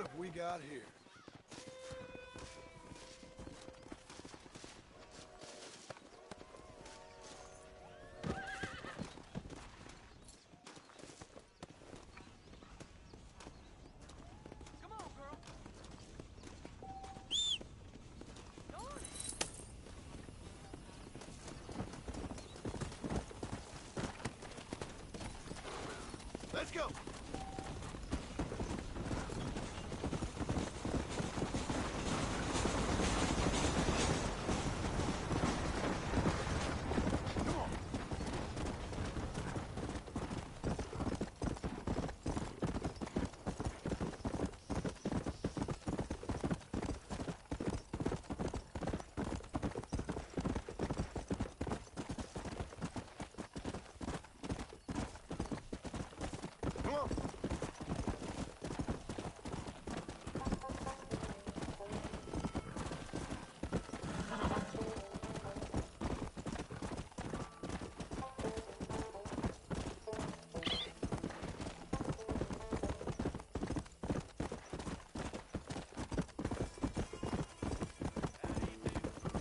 What have we got here? Let's go!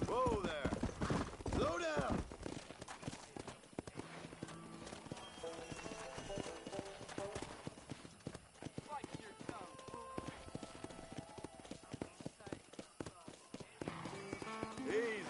Whoa there! Slow down! Easy.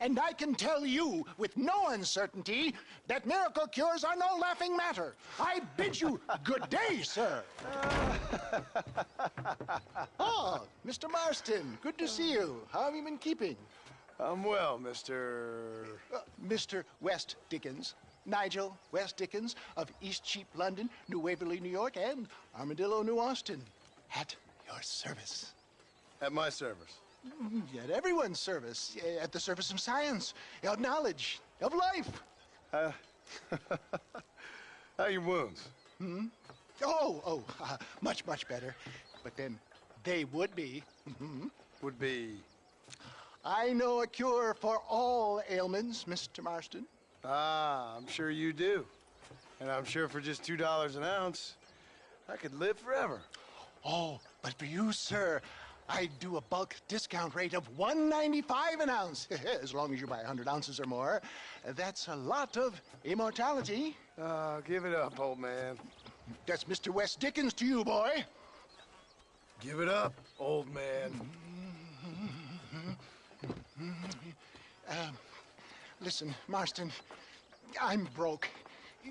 And I can tell you with no uncertainty that miracle cures are no laughing matter. I bid you good day, sir. Oh, Mr. Marston, good to see you. How have you been keeping? I'm well, Mr. Mr. West Dickens. Nigel West Dickens of Eastcheap, London, New Waverly, New York, and Armadillo, New Austin. At your service. At my service. At everyone's service. At the service of science, of knowledge, of life. How are your wounds? Much, much better. But then they would be. Would be... I know a cure for all ailments, Mr. Marston. Ah, I'm sure you do. And I'm sure for just $2 an ounce, I could live forever. Oh, but for you, sir, I do a bulk discount rate of $1.95 an ounce, as long as you buy 100 ounces or more. That's a lot of immortality. Give it up, old man. That's Mr. West Dickens to you, boy. Give it up, old man. Listen, Marston, I'm broke,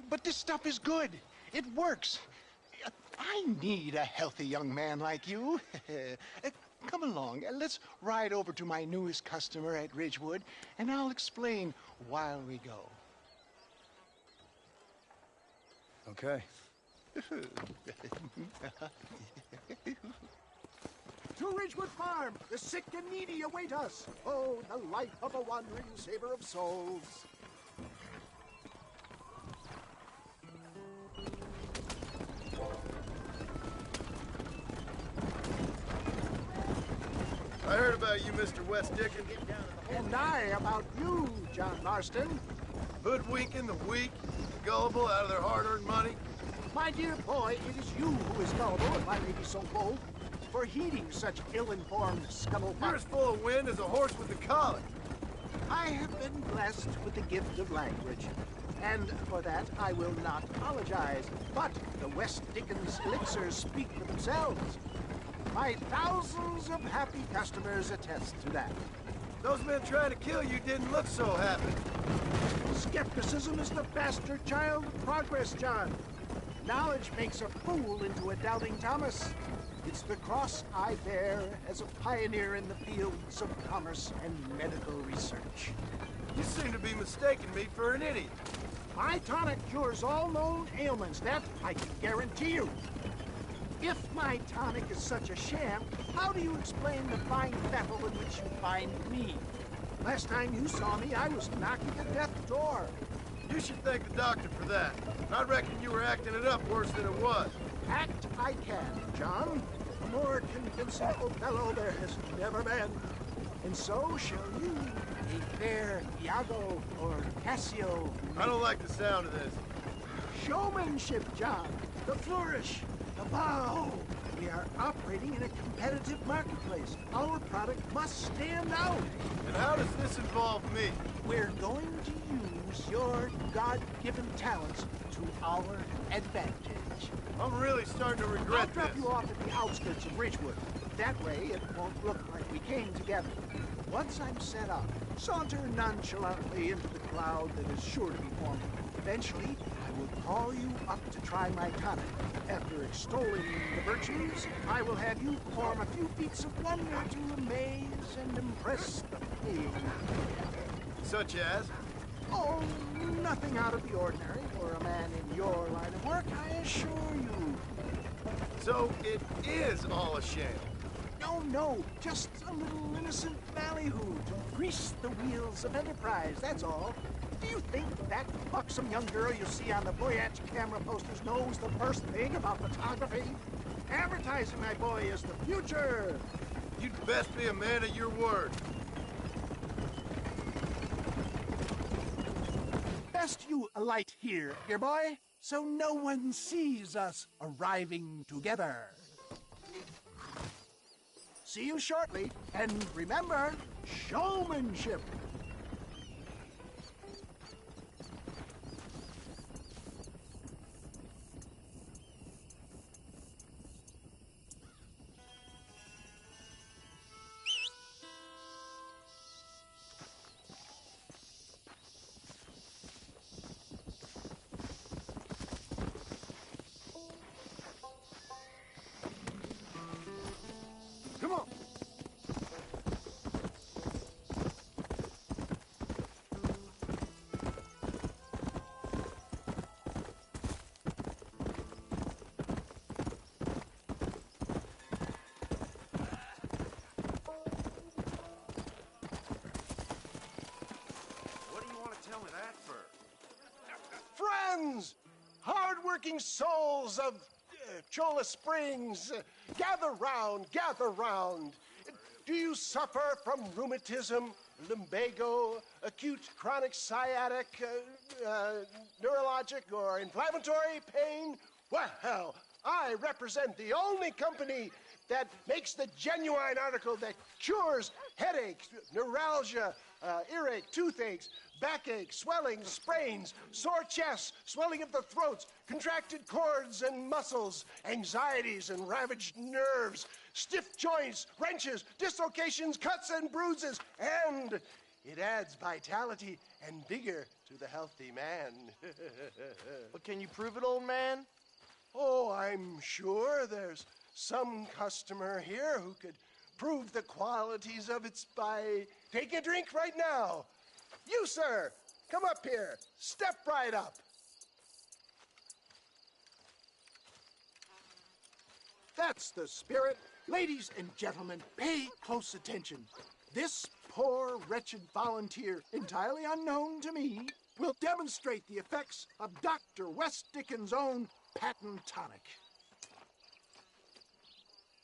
but this stuff is good. It works. I need a healthy young man like you. Come along, let's ride over to my newest customer at Ridgewood, and I'll explain while we go. Okay. To Ridgewood Farm, the sick and needy await us. Oh, the life of a wandering saver of souls. I heard about you, Mr. West Dickens. And I about you, John Marston. Hoodwinking the weak, the gullible out of their hard-earned money. My dear boy, it is you who is gullible, if I may be so bold, for heeding such ill-informed scuttlebutt. You're as full of wind as a horse with the colic. I have been blessed with the gift of language, and for that I will not apologize. But the West Dickens elixirs speak for themselves. My thousands of happy customers attest to that. Those men trying to kill you didn't look so happy. Skepticism is the bastard child of progress, John. Knowledge makes a fool into a doubting Thomas. It's the cross I bear as a pioneer in the fields of commerce and medical research. You seem to be mistaking me for an idiot. My tonic cures all known ailments, that I can guarantee you. If my tonic is such a sham, how do you explain the fine battle in which you find me? Last time you saw me, I was knocking at death's door. You should thank the doctor for that. I reckon you were acting it up worse than it was. Act I can, John. A more convincing Othello there has never been. And so shall you, a fair Iago or Cassio. I don't like the sound of this. Showmanship, John. The flourish, the bow. We are operating in a competitive marketplace. Our product must stand out. And how does this involve me? We're going to use your God-given talents to our advantage. I'm really starting to I'll regret drop this. you off at the outskirts of Ridgewood. That way, it won't look like we came together. Once I'm set up, saunter nonchalantly into the cloud that is sure to be forming. Eventually, I will call you up to try my tonic. After extolling the virtues, I will have you perform a few feats of wonder to amaze and impress the page. Such as? Oh, nothing out of the ordinary for a man in your line of work, I assure you. So it is all a sham. No, just a little innocent ballyhoo to grease the wheels of enterprise, that's all. Do you think that buxom young girl you see on the Voyage camera posters knows the first thing about photography? Advertising, my boy, is the future. You'd best be a man of your word. Best you alight here, dear boy, so no one sees us arriving together. See you shortly, and remember, showmanship. Come on. What do you want to tell me that for? Friends, hard-working souls of Cholla Springs, gather round, gather round. Do you suffer from rheumatism, lumbago, acute chronic sciatic, neurologic, or inflammatory pain? Well, I represent the only company that makes the genuine article that cures headaches, neuralgia, earache, toothaches, backache, swelling, sprains, sore chests, swelling of the throats, contracted cords and muscles, anxieties and ravaged nerves, stiff joints, wrenches, dislocations, cuts and bruises, and it adds vitality and vigor to the healthy man. But can you prove it, old man? Oh, I'm sure there's some customer here who could prove the qualities of it by taking a drink right now. You, sir, come up here. Step right up. That's the spirit. Ladies and gentlemen, pay close attention. This poor, wretched volunteer, entirely unknown to me, will demonstrate the effects of Dr. West Dickens' own patent tonic.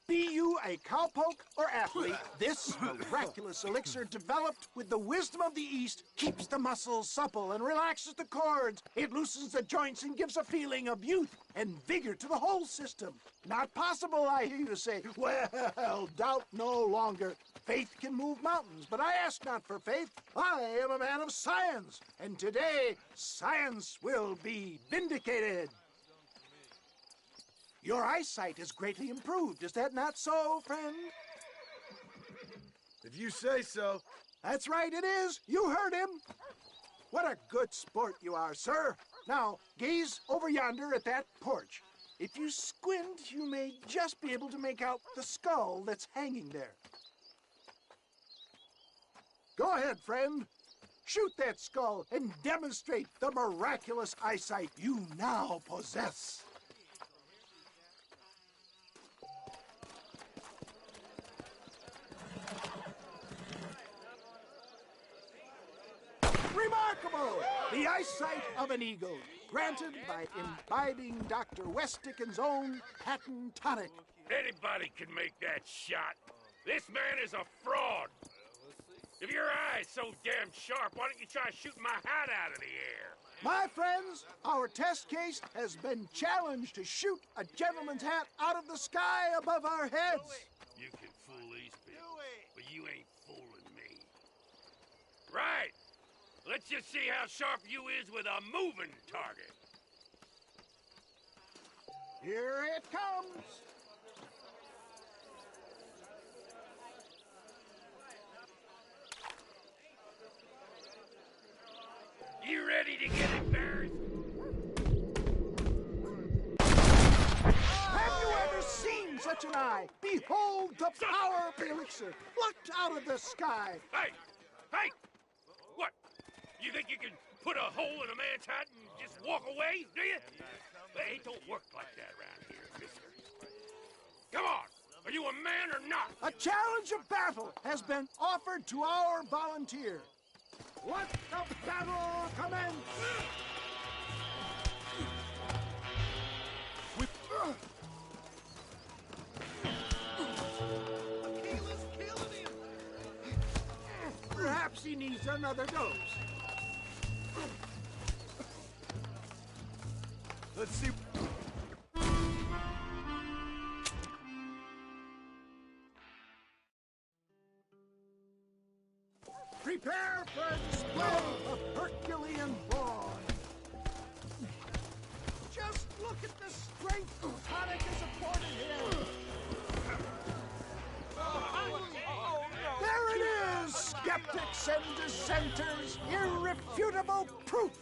Be you a cowpoke or athlete, this miraculous elixir developed with the wisdom of the East keeps the muscles supple and relaxes the cords. It loosens the joints and gives a feeling of youth and vigor to the whole system. Not possible, I hear you say. Well, doubt no longer. Faith can move mountains, but I ask not for faith. I am a man of science, and today science will be vindicated. Your eyesight has greatly improved. Is that not so, friend? If you say so. That's right, it is. You heard him. What a good sport you are, sir. Now, gaze over yonder at that porch. If you squint, you may just be able to make out the skull that's hanging there. Go ahead, friend. Shoot that skull and demonstrate the miraculous eyesight you now possess. Beautiful! The eyesight of an eagle, granted by imbibing Dr. Westicken's own patent tonic. Anybody can make that shot. This man is a fraud. If your eye's so damn sharp, why don't you try shooting my hat out of the air? My friends, our test case has been challenged to shoot a gentleman's hat out of the sky above our heads. You can fool these people, but you ain't fooling me. Right. Let's just see how sharp you is with a moving target. Here it comes. You ready to get embarrassed? Have you ever seen such an eye? Behold the power of the elixir, plucked out of the sky. Hey! Hey! What? You think you can put a hole in a man's hat and just walk away, do you? Hey, it don't work like that around here, mister. Come on! Are you a man or not? A challenge of battle has been offered to our volunteer. Let the battle commence! Perhaps he needs another dose. Let's see. Prepare for a display of Herculean brawn. Just look at the strength tonic is afforded here. There it is, skeptics and dissenters, irrefutable proof.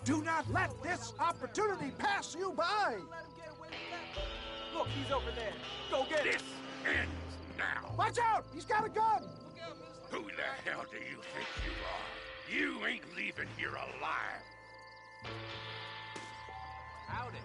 Do not let this opportunity pass you by. Look, he's over there. Go get him. This ends now. Watch out, he's got a gun. Who the hell do you think you are? You ain't leaving here alive. Howdy.